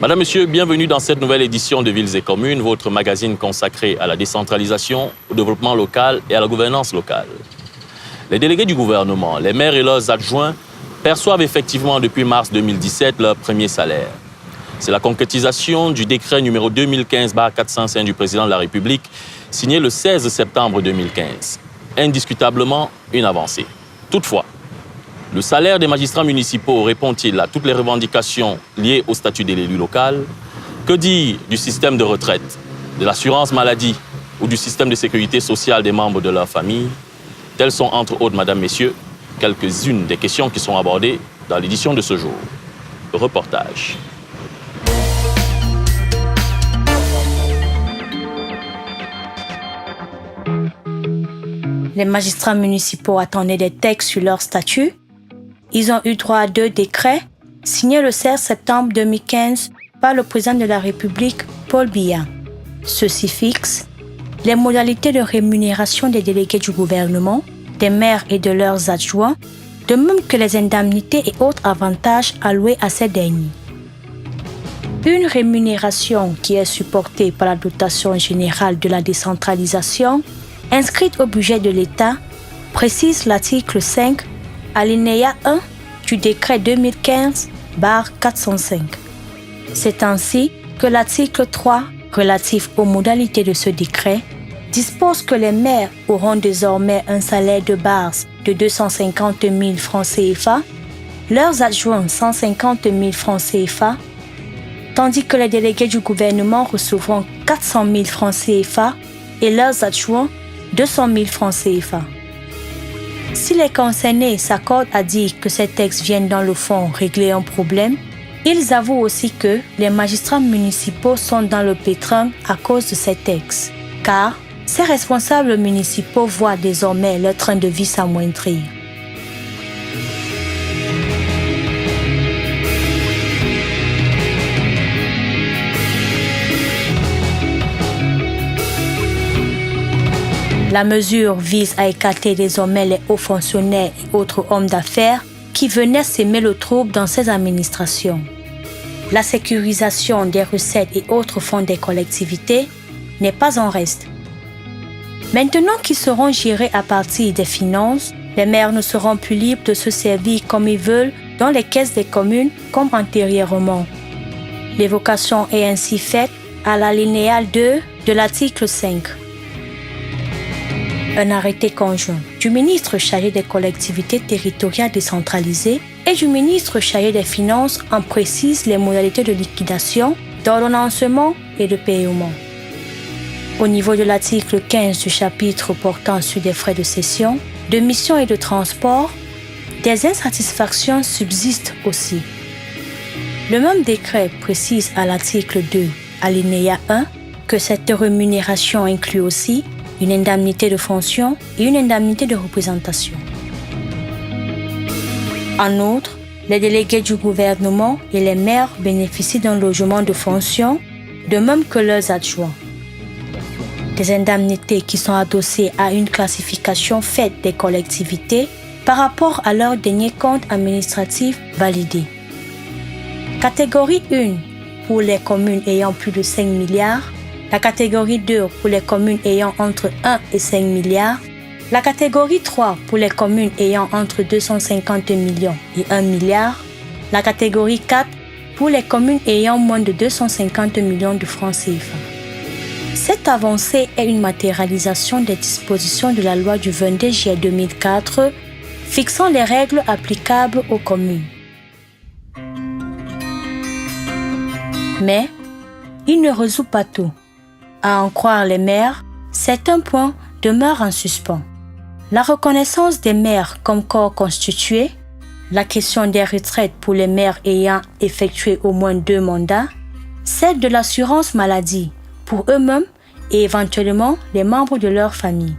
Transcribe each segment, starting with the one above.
Madame, Monsieur, bienvenue dans cette nouvelle édition de Villes et Communes, votre magazine consacré à la décentralisation, au développement local et à la gouvernance locale. Les délégués du gouvernement, les maires et leurs adjoints perçoivent effectivement depuis mars 2017 leur premier salaire. C'est la concrétisation du décret numéro 2015-405 du président de la République, signé le 16 septembre 2015. Indiscutablement une avancée. Toutefois, le salaire des magistrats municipaux répond-il à toutes les revendications liées au statut de l'élu local? Que dire du système de retraite, de l'assurance maladie ou du système de sécurité sociale des membres de leur famille? Telles sont, entre autres, Madame, Messieurs, quelques-unes des questions qui sont abordées dans l'édition de ce jour. Reportage. Les magistrats municipaux attendaient des textes sur leur statut. Ils ont eu droit à 2 décrets signés le 16 septembre 2015 par le président de la République, Paul Biya. Ceux-ci fixent les modalités de rémunération des délégués du gouvernement, des maires et de leurs adjoints, de même que les indemnités et autres avantages alloués à ces derniers. Une rémunération qui est supportée par la dotation générale de la décentralisation, inscrite au budget de l'État, précise l'article 5, alinéa 1 du décret 2015-405. C'est ainsi que l'article 3, relatif aux modalités de ce décret, dispose que les maires auront désormais un salaire de base de 250 000 francs CFA, leurs adjoints 150 000 francs CFA, tandis que les délégués du gouvernement recevront 400 000 francs CFA et leurs adjoints 200 000 francs CFA. Si les concernés s'accordent à dire que ces textes viennent dans le fond régler un problème, ils avouent aussi que les magistrats municipaux sont dans le pétrin à cause de ces textes, car ces responsables municipaux voient désormais leur train de vie s'amoindrir. La mesure vise à écarter désormais les hauts fonctionnaires et autres hommes d'affaires qui venaient s'aimer le trouble dans ces administrations. La sécurisation des recettes et autres fonds des collectivités n'est pas en reste. Maintenant qu'ils seront gérés à partir des finances, les maires ne seront plus libres de se servir comme ils veulent dans les caisses des communes comme antérieurement. L'évocation est ainsi faite à l'alinéa 2 de l'article 5. Un arrêté conjoint du ministre chargé des collectivités territoriales décentralisées et du ministre chargé des Finances en précise les modalités de liquidation, d'ordonnancement et de paiement. Au niveau de l'article 15 du chapitre portant sur des frais de cession, de mission et de transport, des insatisfactions subsistent aussi. Le même décret précise à l'article 2, alinéa 1, que cette rémunération inclut aussi une indemnité de fonction et une indemnité de représentation. En outre, les délégués du gouvernement et les maires bénéficient d'un logement de fonction, de même que leurs adjoints. Des indemnités qui sont adossées à une classification faite des collectivités par rapport à leur dernier compte administratif validé. Catégorie 1 pour les communes ayant plus de 5 milliards, la catégorie 2 pour les communes ayant entre 1 et 5 milliards, la catégorie 3 pour les communes ayant entre 250 millions et 1 milliard, la catégorie 4 pour les communes ayant moins de 250 millions de francs CFA. Cette avancée est une matérialisation des dispositions de la loi du 22 juillet 2004 fixant les règles applicables aux communes. Mais il ne résout pas tout. À en croire les maires, certains points demeurent en suspens. La reconnaissance des maires comme corps constitué, la question des retraites pour les maires ayant effectué au moins 2 mandats, celle de l'assurance maladie pour eux-mêmes et éventuellement les membres de leur famille.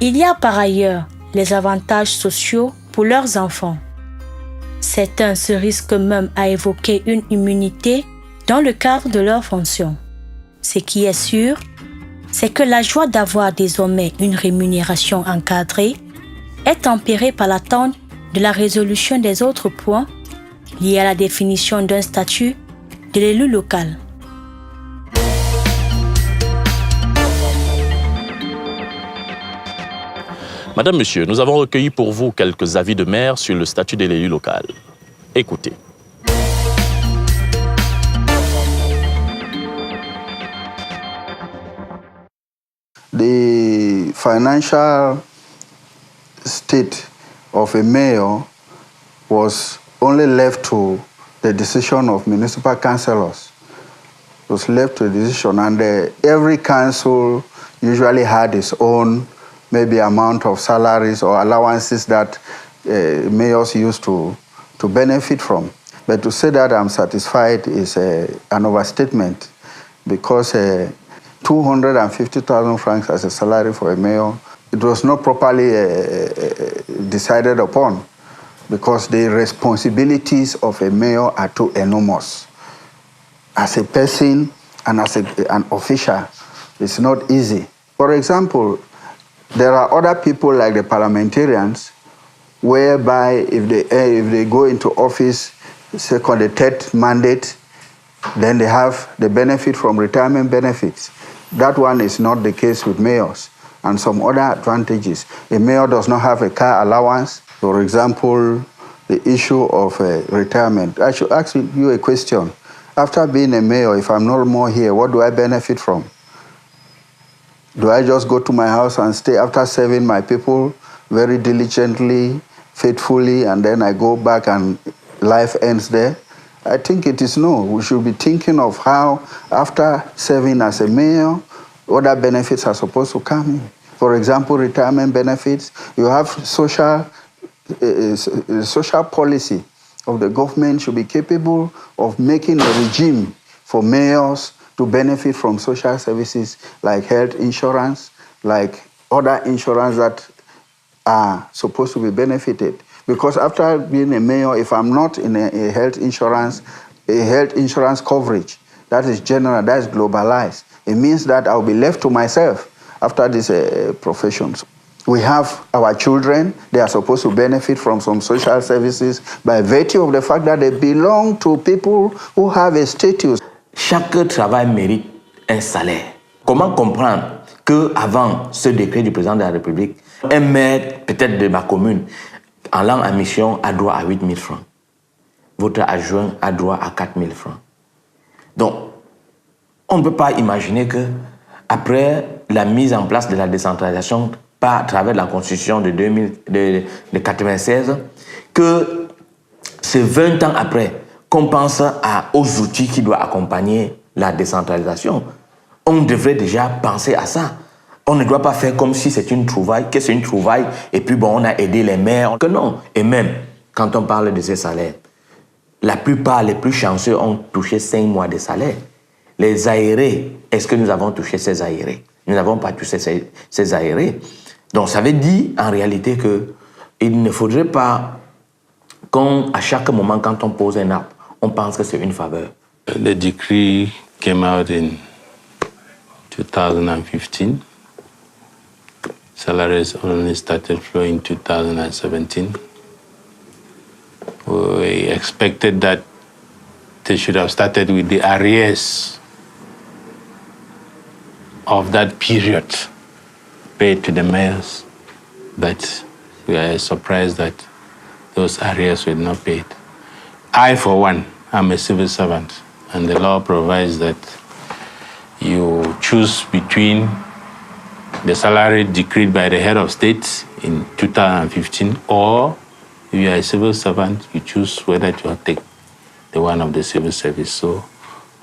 Il y a par ailleurs les avantages sociaux pour leurs enfants. Certains se risquent même à évoquer une immunité dans le cadre de leurs fonctions. Ce qui est sûr, c'est que la joie d'avoir désormais une rémunération encadrée est tempérée par l'attente de la résolution des autres points liés à la définition d'un statut de l'élu local. Madame, Monsieur, nous avons recueilli pour vous quelques avis de maire sur le statut de l'élu local. Écoutez. The financial state of a mayor was only left to the decision of municipal councillors. It was left to the decision, and every council usually had its own maybe amount of salaries or allowances that mayors used to benefit from. But to say that I'm satisfied is an overstatement, because 250,000 francs as a salary for a mayor, it was not properly decided upon, because the responsibilities of a mayor are too enormous. As a person and as an official, it's not easy. For example, there are other people like the parliamentarians, whereby if they go into office, second, the third mandate, then they have the benefit from retirement benefits. That one is not the case with mayors, and some other advantages. A mayor does not have a car allowance. For example, the issue of retirement. I should ask you a question. After being a mayor, if I'm no more here, what do I benefit from? Do I just go to my house and stay after serving my people very diligently, faithfully, and then I go back and life ends there? I think it is no. We should be thinking of how, after serving as a mayor, other benefits are supposed to come in. For example, retirement benefits. You have social policy of the government should be capable of making a regime for mayors to benefit from social services like health insurance, like other insurance that are supposed to be benefited. Because after being a mayor, if I'm not in a health insurance coverage, that is general, that is globalized, it means that I'll be left to myself after this profession. We have our children, they are supposed to benefit from some social services by virtue of the fact that they belong to people who have a status. Chaque travail mérite un salaire. Comment comprendre qu'avant ce décret du président de la République, un maire, peut-être de ma commune, en langue à mission, a droit à 8 000 francs. Votre adjoint a droit à 4 000 francs. Donc, on ne peut pas imaginer qu'après la mise en place de la décentralisation par à travers la Constitution de 1996, que c'est 20 ans après qu'on pense aux outils qui doivent accompagner la décentralisation. On devrait déjà penser à ça. On ne doit pas faire comme si c'est une trouvaille, que c'est une trouvaille, et puis bon, on a aidé les maires. Que non. Et même, quand on parle de ces salaires, la plupart, les plus chanceux, ont touché 5 mois de salaire. Les aérés, est-ce que nous avons touché ces aérés? Nous n'avons pas touché ces aérés. Donc, ça veut dire, en réalité, qu'il ne faudrait pas qu'à chaque moment, quand on pose un arbre, on pense que c'est une faveur. The decree came out in 2015. Salaries only started flowing in 2017. We expected that they should have started with the arrears of that period paid to the mayors, but we are surprised that those arrears were not paid. I, for one, am a civil servant, and the law provides that you choose between the salary decreed by the head of state in 2015, or if you are a civil servant, you choose whether to take the one of the civil service. So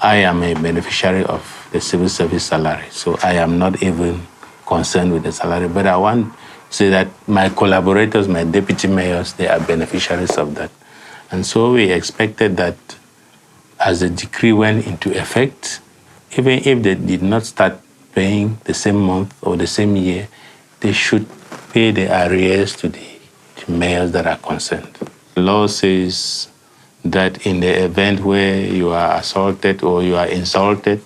I am a beneficiary of the civil service salary, so I am not even concerned with the salary. But I want to say that my collaborators, my deputy mayors, they are beneficiaries of that. And so we expected that as the decree went into effect, even if they did not start paying the same month or the same year, they should pay the arrears to the mayors that are concerned. The law says that in the event where you are assaulted or you are insulted,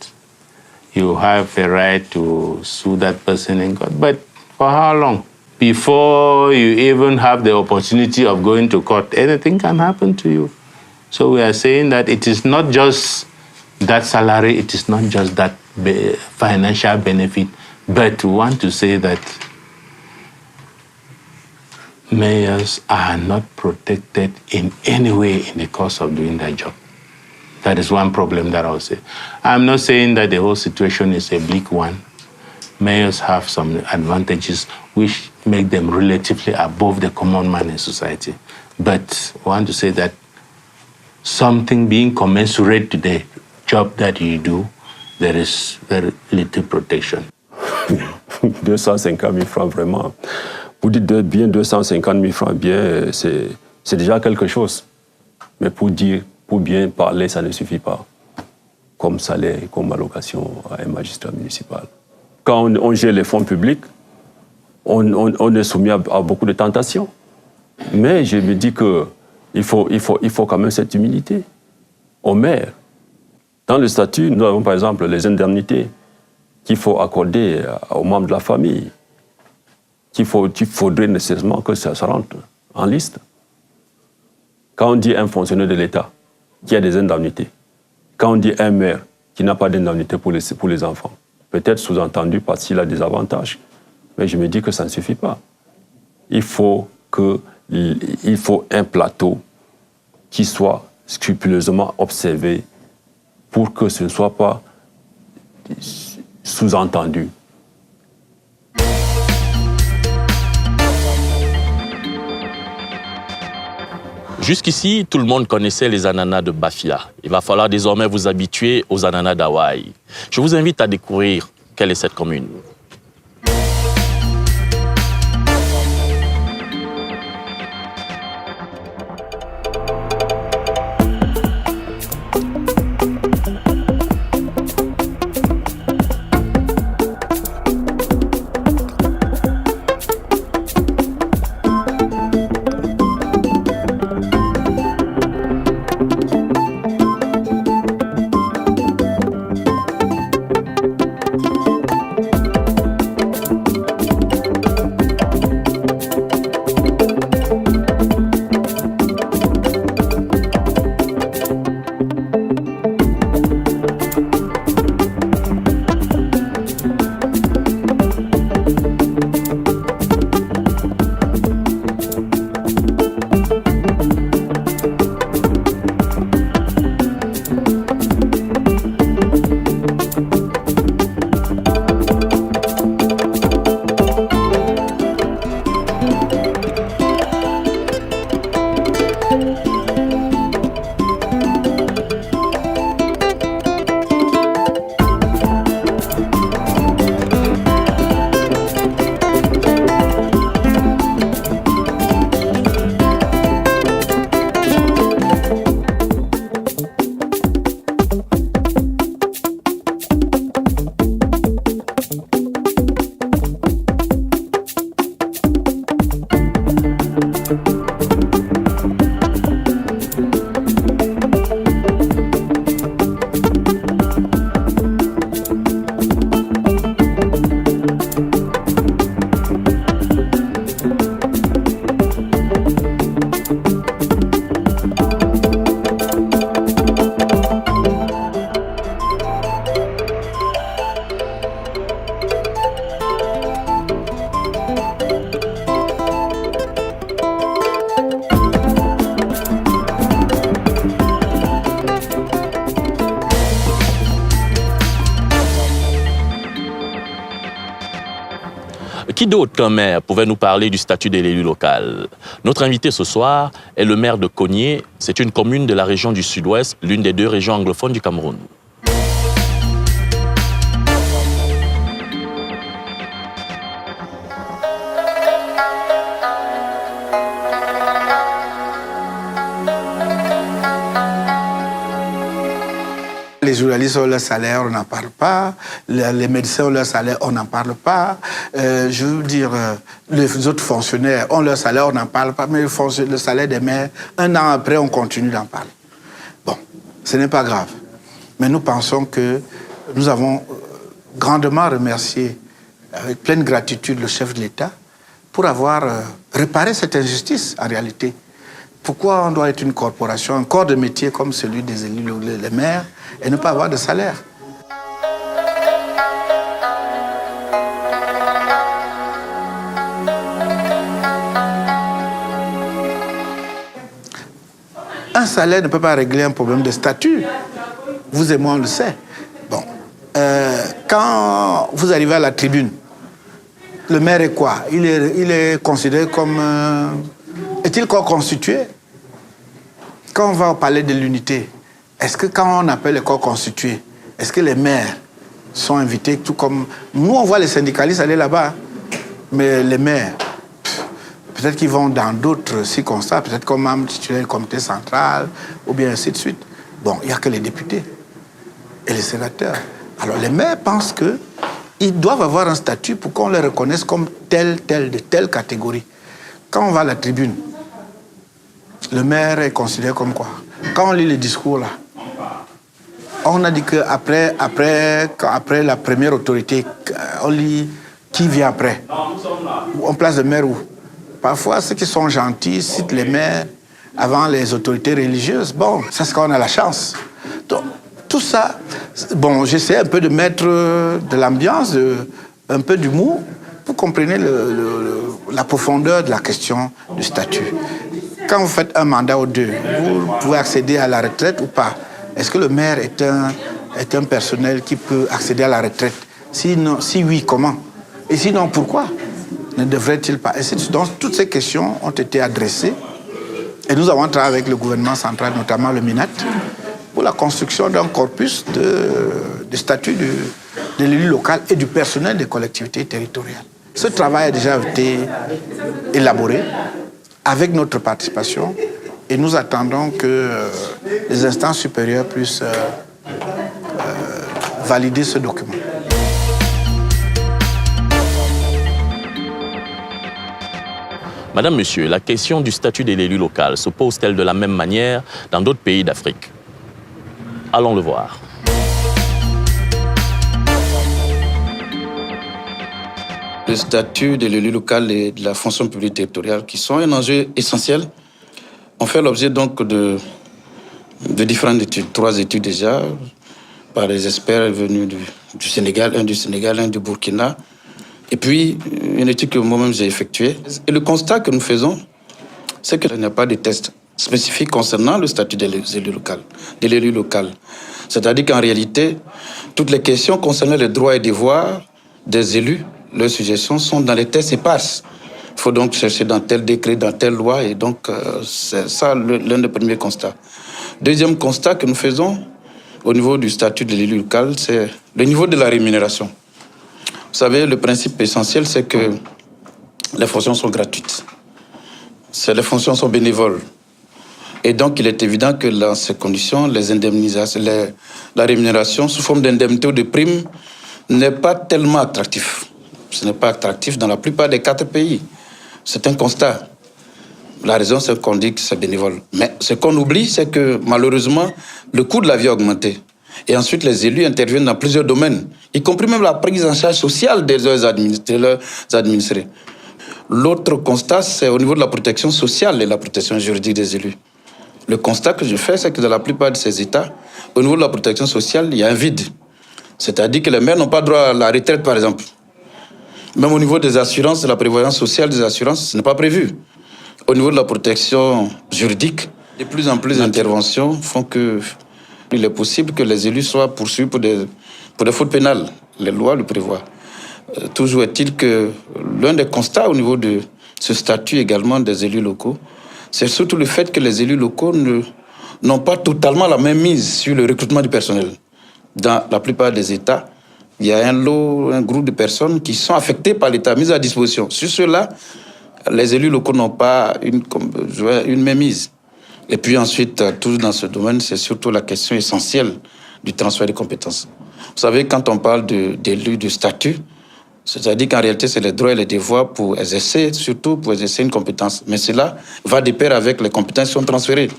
you have a right to sue that person in court. But for how long? Before you even have the opportunity of going to court, anything can happen to you. So we are saying that it is not just that salary, it is not just that financial benefit, but we want to say that mayors are not protected in any way in the course of doing their job. That is one problem that I would say. I'm not saying that the whole situation is a bleak one. Mayors have some advantages which make them relatively above the common man in society. But I want to say that something being commensurate to the job that you do, there is very little protection. 250 000 francs, vraiment. Vous dites bien 250 000 francs, bien, c'est déjà quelque chose. Mais pour bien parler, ça ne suffit pas. Comme salaire, comme allocation à un magistrat municipal. Quand on gère les fonds publics, on est soumis à beaucoup de tentations. Mais je me dis qu'il faut quand même cette humilité aux maires. Dans le statut, nous avons par exemple les indemnités qu'il faut accorder aux membres de la famille. qu'il faudrait nécessairement que ça rentre en liste. Quand on dit un fonctionnaire de l'État qui a des indemnités, quand on dit un maire qui n'a pas d'indemnité pour les enfants, peut-être sous-entendu parce qu'il a des avantages, mais je me dis que ça ne suffit pas. Il faut un plateau qui soit scrupuleusement observé pour que ce ne soit pas sous-entendu. Jusqu'ici, tout le monde connaissait les ananas de Bafia. Il va falloir désormais vous habituer aux ananas d'Hawaï. Je vous invite à découvrir quelle est cette commune. Qui d'autre qu'un maire pouvait nous parler du statut de l'élu local? Notre invité ce soir est le maire de Kogné. C'est une commune de la région du Sud-Ouest, l'une des deux régions anglophones du Cameroun. Les journalistes ont leur salaire, on n'en parle pas. Les médecins ont leur salaire, on n'en parle pas. Je veux dire, les autres fonctionnaires ont leur salaire, on n'en parle pas. Mais le salaire des maires, un an après, on continue d'en parler. Bon, ce n'est pas grave. Mais nous pensons que nous avons grandement remercié, avec pleine gratitude, le chef de l'État pour avoir réparé cette injustice, en réalité. Pourquoi on doit être une corporation, un corps de métier comme celui des élus, les maires, et ne pas avoir de salaire? Un salaire ne peut pas régler un problème de statut. Vous et moi, on le sait. Bon. Quand vous arrivez à la tribune, le maire est quoi? Il est considéré comme... Est-il corps constitué? Quand on va au palais de l'unité, est-ce que quand on appelle les corps constitués, est-ce que les maires sont invités, tout comme... Nous, on voit les syndicalistes aller là-bas, mais les maires... Peut-être qu'ils vont dans d'autres circonstances, peut-être comme membre titulaire du comité central, ou bien ainsi de suite. Bon, il n'y a que les députés et les sénateurs. Alors les maires pensent qu'ils doivent avoir un statut pour qu'on les reconnaisse comme de telle catégorie. Quand on va à la tribune, le maire est considéré comme quoi? Quand on lit les discours là, on a dit qu'après la première autorité, on lit qui vient après. On place le maire où? Parfois, ceux qui sont gentils citent les maires avant les autorités religieuses. Bon, ça, c'est quand on a la chance. Donc, tout ça, bon, j'essaie un peu de mettre de l'ambiance, un peu d'humour, pour comprendre la profondeur de la question du statut. Quand vous faites un mandat ou deux, vous pouvez accéder à la retraite ou pas? Est-ce que le maire est un personnel qui peut accéder à la retraite? Sinon, si oui, comment? Et sinon, pourquoi ne devrait-il pas? Donc, toutes ces questions ont été adressées et nous avons travaillé avec le gouvernement central, notamment le MINAT, pour la construction d'un corpus de statut de l'élu local et du personnel des collectivités territoriales. Ce travail a déjà été élaboré avec notre participation et nous attendons que les instances supérieures puissent valider ce document. Madame, Monsieur, la question du statut de l'élu local se pose-t-elle de la même manière dans d'autres pays d'Afrique? Allons le voir. Le statut de l'élu local et de la fonction publique territoriale, qui sont un enjeu essentiel, ont fait l'objet donc de différentes études. 3 études déjà, par des experts venus du Sénégal, un du Sénégal, un du Burkina, et puis une étude que moi-même j'ai effectuée. Et le constat que nous faisons, c'est qu'il n'y a pas de test spécifique concernant le statut de l'élu local. C'est-à-dire qu'en réalité, toutes les questions concernant les droits et devoirs des élus, leurs suggestions sont dans les tests éparses. Il faut donc chercher dans tel décret, dans telle loi, et donc c'est ça l'un des premiers constats. Deuxième constat que nous faisons au niveau du statut de l'élu local, c'est le niveau de la rémunération. Vous savez, le principe essentiel, c'est que les fonctions sont gratuites. Les fonctions sont bénévoles. Et donc, il est évident que dans ces conditions, les indemnisations, la rémunération sous forme d'indemnité ou de prime n'est pas tellement attractif. Ce n'est pas attractif dans la plupart des 4 pays. C'est un constat. La raison, c'est qu'on dit que c'est bénévole. Mais ce qu'on oublie, c'est que malheureusement, le coût de la vie a augmenté. Et ensuite, les élus interviennent dans plusieurs domaines, y compris même la prise en charge sociale de leurs administrés. L'autre constat, c'est au niveau de la protection sociale et la protection juridique des élus. Le constat que je fais, c'est que dans la plupart de ces États, au niveau de la protection sociale, il y a un vide. C'est-à-dire que les maires n'ont pas droit à la retraite, par exemple. Même au niveau des assurances, de la prévoyance sociale des assurances, ce n'est pas prévu. Au niveau de la protection juridique, de plus en plus d'interventions font qu'il est possible que les élus soient poursuivis pour des fautes pénales. Les lois le prévoient. Toujours est-il que l'un des constats au niveau de ce statut également des élus locaux, c'est surtout le fait que les élus locaux n'ont pas totalement la même mise sur le recrutement du personnel. Dans la plupart des États, il y a un groupe de personnes qui sont affectées par l'État, mises à disposition. Sur cela, les élus locaux n'ont pas une même mise. Et puis ensuite, toujours dans ce domaine, c'est surtout la question essentielle du transfert des compétences. Vous savez, quand on parle d'élus de statut, c'est-à-dire qu'en réalité, c'est les droits et les devoirs pour exercer, surtout pour exercer une compétence. Mais cela va de pair avec les compétences qui sont transférées.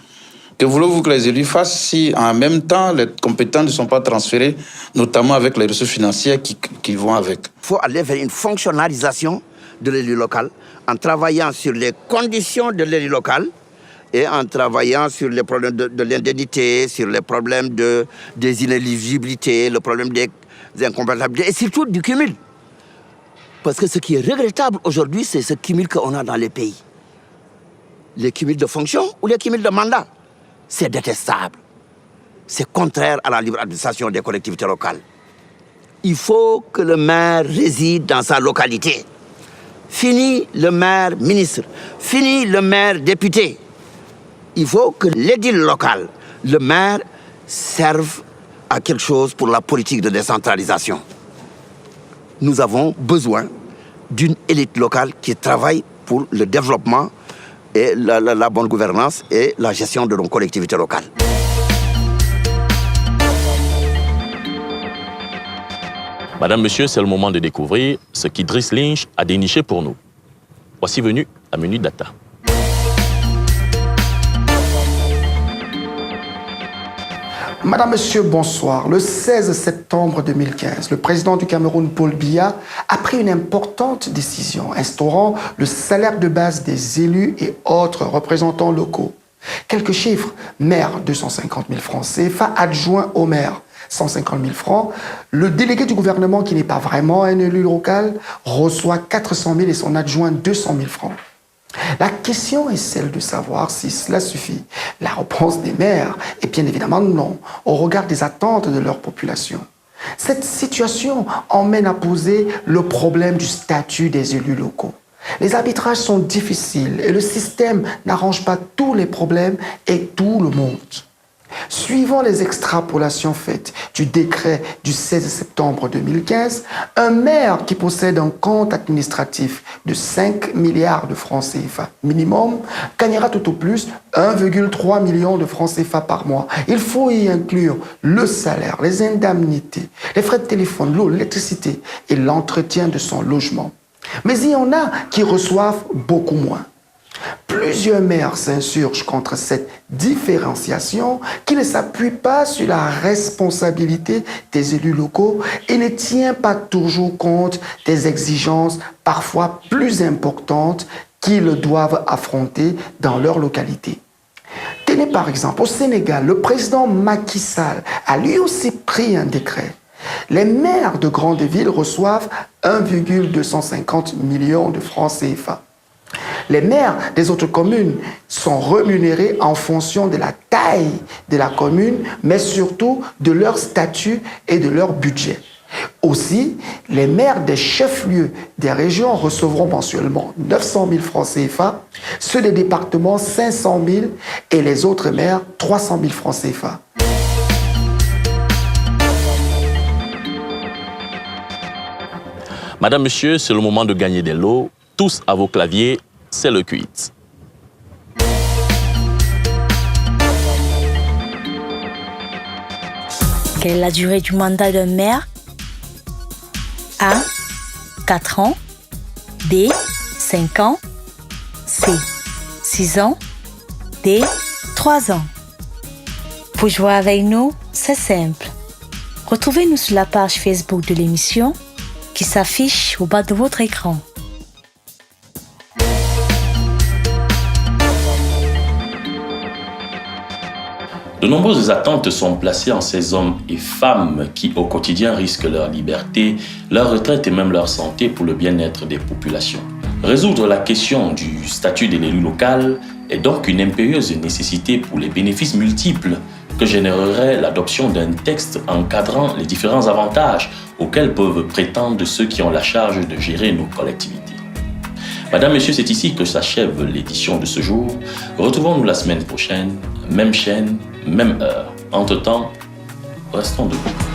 Que voulez-vous que les élus fassent si, en même temps, les compétences ne sont pas transférées, notamment avec les ressources financières qui vont avec? Il faut aller vers une fonctionnalisation de l'élu local en travaillant sur les conditions de l'élu local et en travaillant sur les problèmes de l'indemnité, sur les problèmes des inéligibilités, le problème des incompatibilités et surtout du cumul. Parce que ce qui est regrettable aujourd'hui, c'est ce cumul qu'on a dans les pays. Les cumuls de fonctions ou les cumuls de mandats. C'est détestable. C'est contraire à la libre administration des collectivités locales. Il faut que le maire réside dans sa localité. Fini le maire ministre, fini le maire député. Il faut que l'édile local, le maire, serve à quelque chose pour la politique de décentralisation. Nous avons besoin d'une élite locale qui travaille pour le développement et la bonne gouvernance et la gestion de nos collectivités locales. Madame, Monsieur, c'est le moment de découvrir ce qu'Idriss Lynch a déniché pour nous. Voici venu la Minute Data. Madame, Monsieur, bonsoir. Le 16 septembre 2015, le président du Cameroun, Paul Biya, a pris une importante décision instaurant le salaire de base des élus et autres représentants locaux. Quelques chiffres. Maire, 250 000 francs CFA, adjoint au maire, 150 000 francs. Le délégué du gouvernement, qui n'est pas vraiment un élu local, reçoit 400 000 et son adjoint 200 000 francs. La question est celle de savoir si cela suffit. La réponse des maires est bien évidemment non, au regard des attentes de leur population. Cette situation emmène à poser le problème du statut des élus locaux. Les arbitrages sont difficiles et le système n'arrange pas tous les problèmes et tout le monde. Suivant les extrapolations faites du décret du 16 septembre 2015, un maire qui possède un compte administratif de 5 milliards de francs CFA minimum gagnera tout au plus 1,3 million de francs CFA par mois. Il faut y inclure le salaire, les indemnités, les frais de téléphone, l'eau, l'électricité et l'entretien de son logement. Mais il y en a qui reçoivent beaucoup moins. Plusieurs maires s'insurgent contre cette différenciation qui ne s'appuie pas sur la responsabilité des élus locaux et ne tient pas toujours compte des exigences parfois plus importantes qu'ils doivent affronter dans leur localité. Tenez par exemple, au Sénégal, le président Macky Sall a lui aussi pris un décret. Les maires de grandes villes reçoivent 1,250 million de francs CFA. Les maires des autres communes sont rémunérés en fonction de la taille de la commune, mais surtout de leur statut et de leur budget. Aussi, les maires des chefs-lieux des régions recevront mensuellement 900 000 francs CFA, ceux des départements 500 000 et les autres maires 300 000 francs CFA. Madame, Monsieur, c'est le moment de gagner des lots. Tous à vos claviers, c'est le quiz. Quelle est la durée du mandat d'un maire? A. 4 ans. B. 5 ans. C. 6 ans. D. 3 ans. Pour jouer avec nous, c'est simple. Retrouvez-nous sur la page Facebook de l'émission qui s'affiche au bas de votre écran. De nombreuses attentes sont placées en ces hommes et femmes qui, au quotidien, risquent leur liberté, leur retraite et même leur santé pour le bien-être des populations. Résoudre la question du statut de l'élu local est donc une impérieuse nécessité pour les bénéfices multiples que générerait l'adoption d'un texte encadrant les différents avantages auxquels peuvent prétendre ceux qui ont la charge de gérer nos collectivités. Madame, Monsieur, c'est ici que s'achève l'édition de ce jour. Retrouvons-nous la semaine prochaine, même chaîne, même heure. Entre-temps, restons debout.